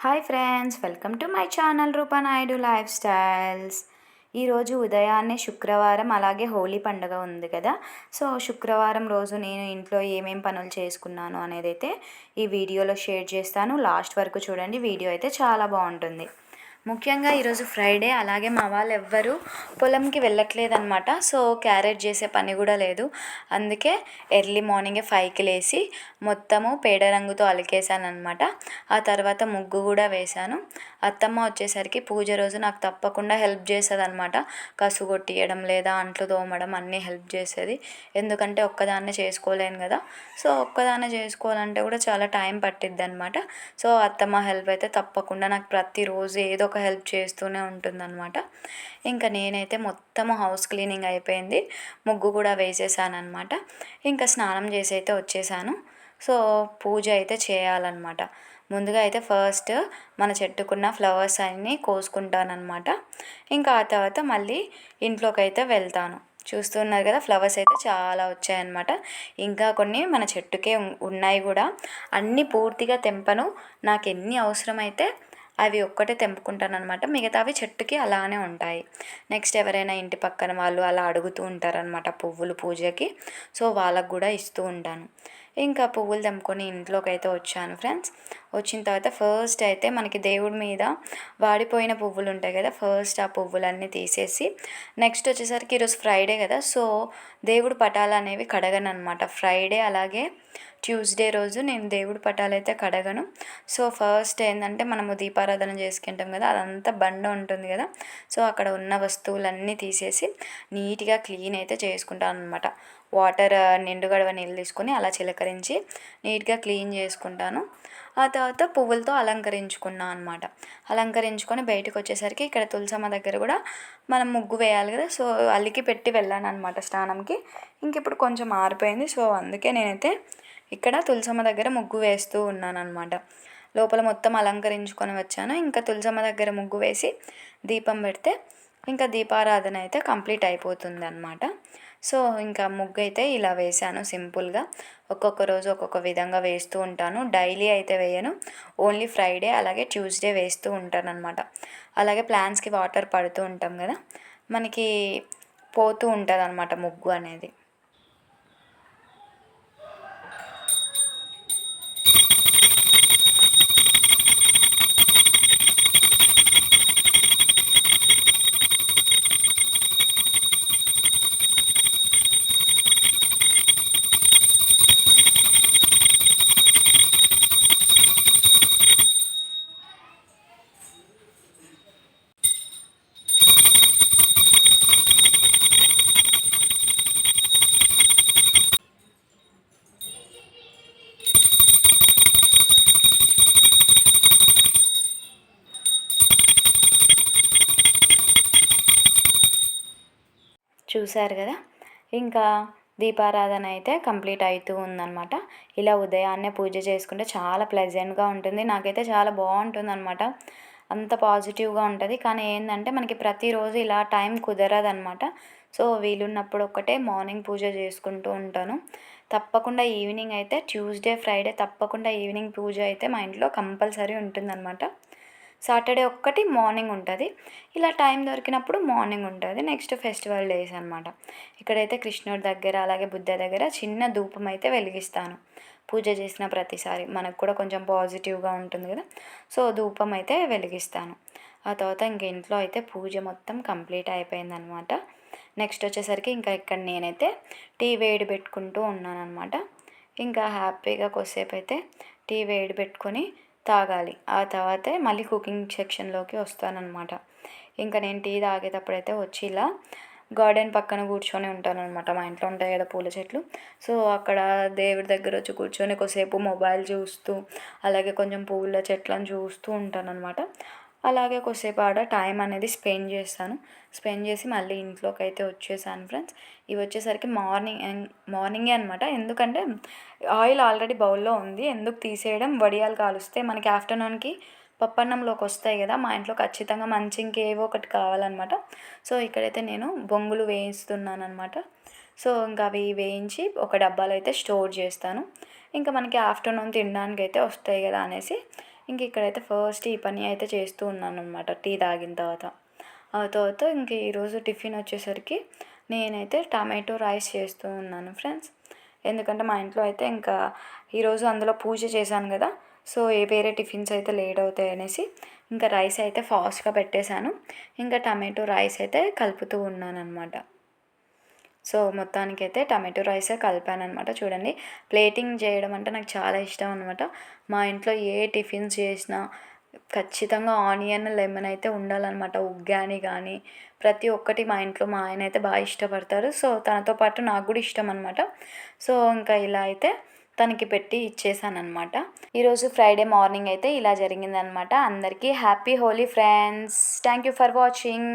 Hi friends, welcome to my channel Rupa Naidu lifestyles. ఈరోజు ఉదయాన్నే శుక్రవారం, అలాగే హోలీ పండుగ ఉంది కదా. సో శుక్రవారం రోజు నేను ఇంట్లో ఏమేం పనులు చేసుకున్నాను అనేది అయితే ఈ వీడియోలో షేర్ చేస్తాను. లాస్ట్ వరకు చూడండి, వీడియో అయితే చాలా బాగుంటుంది. ముఖ్యంగా ఈరోజు ఫ్రైడే, అలాగే మా వాళ్ళు ఎవ్వరూ పొలంకి వెళ్ళట్లేదన్నమాట. సో క్యారెట్ చేసే పని కూడా లేదు. అందుకే ఎర్లీ మార్నింగే 5కి లేచి మొత్తము పేడ రంగుతో అలికేసాను అనమాట. ఆ తర్వాత ముగ్గు కూడా వేశాను. అత్తమ్మ వచ్చేసరికి పూజ రోజు నాకు తప్పకుండా హెల్ప్ చేస్తుంది అనమాట. కసు కొట్టియడం లేదా అంట్లు తోమడం అన్నీ హెల్ప్ చేసేది. ఎందుకంటే ఒక్కదాన్నే చేసుకోలేను కదా. సో ఒక్కదాన్నే చేసుకోవాలంటే కూడా చాలా టైం పట్టిద్ది అనమాట. సో అత్తమ్మ హెల్ప్ అయితే తప్పకుండా నాకు ప్రతిరోజు ఏదో ఒక హెల్ప్ చేస్తూనే ఉంటుందన్నమాట. ఇంకా నేనైతే మొత్తము హౌస్ క్లీనింగ్ అయిపోయింది, ముగ్గు కూడా వేసేసాను అనమాట. ఇంకా స్నానం చేసి అయితే వచ్చేసాను. సో పూజ అయితే చేయాలన్నమాట. ముందుగా అయితే ఫస్ట్ మన చెట్టుకున్న ఫ్లవర్స్ అన్నీ కోసుకుంటానమాట. ఇంకా ఆ తర్వాత మళ్ళీ ఇంట్లోకి అయితే వెళ్తాను. చూస్తున్నారు కదా, ఫ్లవర్స్ అయితే చాలా వచ్చాయన్నమాట. ఇంకా కొన్ని మన చెట్టుకే ఉన్నాయి కూడా. అన్నీ పూర్తిగా తెంపను, నాకు ఎన్ని అవసరమైతే అవి ఒక్కటే తెంపుకుంటాను అనమాట. మిగతావి చెట్టుకి అలానే ఉంటాయి. నెక్స్ట్ ఎవరైనా ఇంటి పక్కన వాళ్ళు అలా అడుగుతూ ఉంటారనమాట పువ్వులు పూజకి. సో వాళ్ళకు కూడా ఇస్తూ ఉంటాను. ఇంకా పువ్వులు తెంపుకొని ఇంట్లోకి అయితే వచ్చాను ఫ్రెండ్స్. వచ్చిన తర్వాత ఫస్ట్ అయితే మనకి దేవుడి మీద వాడిపోయిన పువ్వులు ఉంటాయి కదా, ఫస్ట్ ఆ పువ్వులన్నీ తీసేసి, నెక్స్ట్ వచ్చేసరికి ఈరోజు ఫ్రైడే కదా. సో దేవుడు పటాలు అనేవి కడగను అనమాట. ఫ్రైడే అలాగే ట్యూస్డే రోజు నేను దేవుడి పటాలు అయితే కడగను. సో ఫస్ట్ ఏంటంటే మనము దీపారాధన చేసుకుంటాం కదా, అదంతా బండ ఉంటుంది కదా. సో అక్కడ ఉన్న వస్తువులన్నీ తీసేసి నీట్గా క్లీన్ అయితే చేసుకుంటాను అనమాట. వాటర్ నిండు గడవ నీళ్ళు తీసుకొని అలా చిలకరించి నీట్గా క్లీన్ చేసుకుంటాను. ఆ తర్వాత పువ్వులతో అలంకరించుకున్నాను అనమాట. అలంకరించుకొని బయటకు వచ్చేసరికి ఇక్కడ తులసమ్మ దగ్గర కూడా మనం ముగ్గు వేయాలి కదా. సో అలికి పెట్టి వెళ్ళాను అనమాట స్నానంకి. ఇంక ఇప్పుడు కొంచెం ఆరిపోయింది. సో అందుకే నేనైతే ఇక్కడ తులసమ్మ దగ్గర ముగ్గు వేస్తూ ఉన్నాను అనమాట. లోపల మొత్తం అలంకరించుకొని వచ్చాను. ఇంకా తులసమ్మ దగ్గర ముగ్గు వేసి దీపం పెడితే ఇంకా దీపారాధన అయితే కంప్లీట్ అయిపోతుంది అనమాట. సో ఇంకా ముగ్గు అయితే ఇలా వేశాను సింపుల్గా. ఒక్కొక్క రోజు ఒక్కొక్క విధంగా వేస్తూ ఉంటాను. డైలీ అయితే వేయను, ఓన్లీ ఫ్రైడే అలాగే ట్యూస్డే వేస్తూ ఉంటాను అనమాట. అలాగే ప్లాంట్స్కి వాటర్ పడుతూ ఉంటాం కదా, మనకి పోతూ ఉంటుంది అనమాట ముగ్గు అనేది. చూశారు కదా, ఇంకా దీపారాధన అయితే కంప్లీట్ అవుతూ ఉందన్నమాట. ఇలా ఉదయాన్నే పూజ చేసుకుంటే చాలా ప్లెజెంట్గా ఉంటుంది. నాకైతే చాలా బాగుంటుంది అనమాట. అంత పాజిటివ్గా ఉంటుంది. కానీ ఏంటంటే మనకి ప్రతిరోజు ఇలా టైం కుదరదనమాట. సో వీలున్నప్పుడు ఒక్కటే మార్నింగ్ పూజ చేసుకుంటూ ఉంటాను. తప్పకుండా ఈవినింగ్ అయితే ట్యూస్డే ఫ్రైడే తప్పకుండా ఈవినింగ్ పూజ అయితే మా ఇంట్లో కంపల్సరీ ఉంటుందన్నమాట. సాటర్డే ఒక్కటి మార్నింగ్ ఉంటుంది. ఇలా టైం దొరికినప్పుడు మార్నింగ్ ఉంటుంది. నెక్స్ట్ ఫెస్టివల్ డేస్ అనమాట. ఇక్కడైతే కృష్ణుడి దగ్గర అలాగే బుద్ధ దగ్గర చిన్న ధూపం అయితే వెలిగిస్తాను పూజ చేసిన ప్రతిసారి. మనకు కూడా కొంచెం పాజిటివ్గా ఉంటుంది కదా. సో ధూపం అయితే వెలిగిస్తాను. ఆ తర్వాత ఇంక ఇంట్లో అయితే పూజ మొత్తం కంప్లీట్ అయిపోయిందనమాట. నెక్స్ట్ వచ్చేసరికి ఇంకా ఇక్కడ నేనైతే టీ వేడి పెట్టుకుంటూ ఉన్నాను అనమాట. ఇంకా హ్యాపీగా కొద్దిసేపు అయితే టీ వేడి పెట్టుకొని తాగాలి. ఆ తర్వాతే మళ్ళీ కుకింగ్ సెక్షన్లోకి వస్తానన్నమాట. ఇంకా నేను టీ తాగేటప్పుడైతే వచ్చి ఇలా గార్డెన్ పక్కన కూర్చొని ఉంటాను అనమాట. మా ఇంట్లో ఉంటాయి కదా పూల చెట్లు. సో అక్కడ దేవుడి దగ్గర వచ్చి కూర్చొని కొద్దిసేపు మొబైల్ చూస్తూ అలాగే కొంచెం పూల చెట్లను చూస్తూ ఉంటాను అనమాట. అలాగే కొద్దిసేపు ఆడ టైం అనేది స్పెండ్ చేస్తాను. స్పెండ్ చేసి మళ్ళీ ఇంట్లోకి అయితే వచ్చేసాను ఫ్రెండ్స్. ఇవి వచ్చేసరికి మార్నింగే అనమాట. ఎందుకంటే ఆయిల్ ఆల్రెడీ బౌల్లో ఉంది, ఎందుకు తీసేయడం, వడియాలు కాలుస్తే మనకి ఆఫ్టర్నూన్కి పప్పన్నంలోకి వస్తాయి కదా. మా ఇంట్లో ఖచ్చితంగా మంచి ఇంకేవో ఒకటి కావాలన్నమాట. సో ఇక్కడైతే నేను బొంగులు వేయిస్తున్నాను అనమాట. సో ఇంకా అవి వేయించి ఒక డబ్బాలో అయితే స్టోర్ చేస్తాను. ఇంకా మనకి ఆఫ్టర్నూన్ తినడానికి అయితే వస్తాయి కదా అనేసి ఇంక ఇక్కడైతే ఫస్ట్ ఈ పని అయితే చేస్తూ ఉన్నాను అనమాట టీ తాగిన తర్వాత. ఆ తర్వాత ఇంక ఈరోజు టిఫిన్ వచ్చేసరికి నేనైతే టమాటో రైస్ చేస్తూ ఉన్నాను ఫ్రెండ్స్. ఎందుకంటే మా ఇంట్లో అయితే ఇంకా ఈరోజు అందులో పూజ చేశాను కదా, సో వేరే టిఫిన్స్ అయితే లేట్ అవుతాయి అనేసి ఇంకా రైస్ అయితే ఫాస్ట్గా పెట్టేశాను. ఇంకా టమాటో రైస్ అయితే కలుపుతూ ఉన్నాను అనమాట. సో మొత్తానికైతే టమాటో రైసే కలిపాననమాట. చూడండి, ప్లేటింగ్ చేయడం అంటే నాకు చాలా ఇష్టం అనమాట. మా ఇంట్లో ఏ టిఫిన్స్ చేసినా ఖచ్చితంగా ఆనియన్, లెమన్ అయితే ఉండాలన్నమాట. ఉగ్గాని కానీ ప్రతి ఒక్కటి మా ఇంట్లో మా ఆయన అయితే బాగా ఇష్టపడతారు. సో తనతో పాటు నాకు కూడా ఇష్టం అనమాట. సో ఇంకా ఇలా అయితే తనకి పెట్టి ఇచ్చేసానమాట. ఈరోజు ఫ్రైడే మార్నింగ్ అయితే ఇలా జరిగిందనమాట. అందరికీ happy Holi friends. Thank you for watching.